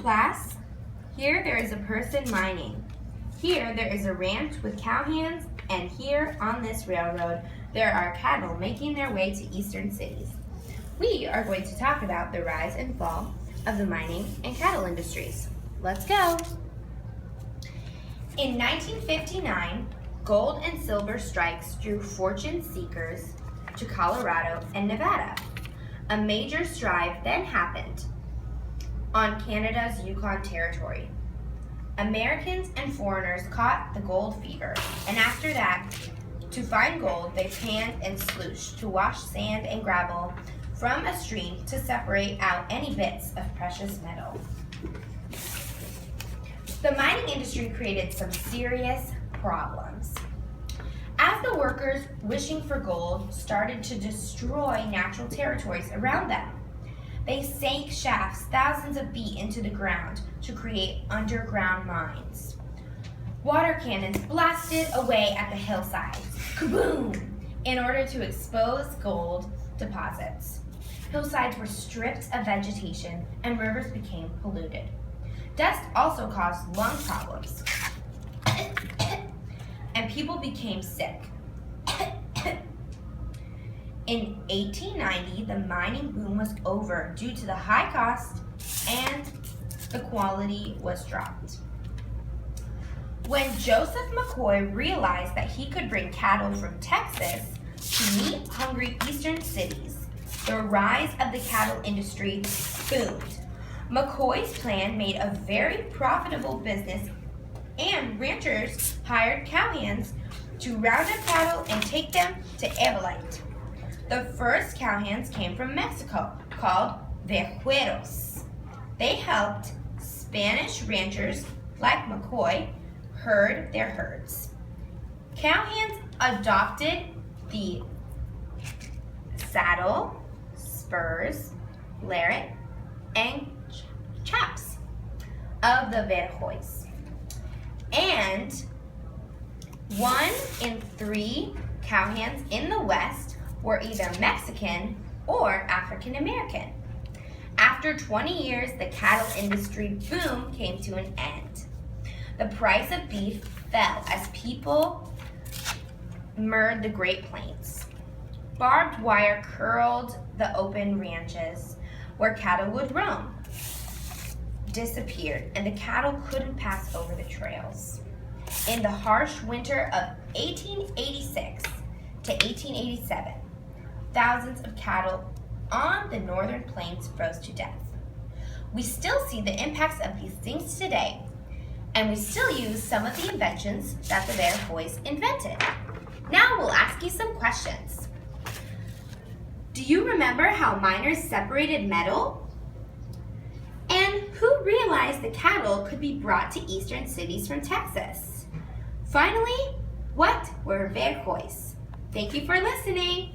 class. Here there is a person mining. Here there is a ranch with cowhands, and here on this railroad there are cattle making their way to eastern cities. We are going to talk about the rise and fall of the mining and cattle industries. Let's go! In 1959, gold and silver strikes drew fortune seekers to Colorado and Nevada. A major strike then happened on Canada's Yukon Territory. Americans and foreigners caught the gold fever, and after that, to find gold, they panned and slooshed to wash sand and gravel from a stream to separate out any bits of precious metal. The mining industry created some serious problems. As the workers wishing for gold started to destroy natural territories around them, they sank shafts thousands of feet into the ground to create underground mines. Water cannons blasted away at the hillsides, kaboom, in order to expose gold deposits. Hillsides were stripped of vegetation and rivers became polluted. Dust also caused lung problems, and people became sick. In 1890, the mining boom was over due to the high cost and the quality was dropped. When Joseph McCoy realized that he could bring cattle from Texas to meet hungry eastern cities, the rise of the cattle industry boomed. McCoy's plan made a very profitable business, and ranchers hired cowhands to round up cattle and take them to Abilene. The first cowhands came from Mexico, called vaqueros. They helped Spanish ranchers like McCoy herd their herds. Cowhands adopted the saddle, spurs, lariat, and chaps of the vaqueros. And 1 in 3 cowhands in the West were either Mexican or African American. After 20 years, the cattle industry boom came to an end. The price of beef fell as people mirrored the Great Plains. Barbed wire curled the open ranches where cattle would roam, disappeared, and the cattle couldn't pass over the trails. In the harsh winter of 1886 to 1887, thousands of cattle on the northern plains froze to death. We still see the impacts of these things today, and we still use some of the inventions that the vaqueros invented. Now we'll ask you some questions. Do you remember how miners separated metal? And who realized the cattle could be brought to eastern cities from Texas? Finally, what were vaqueros? Thank you for listening.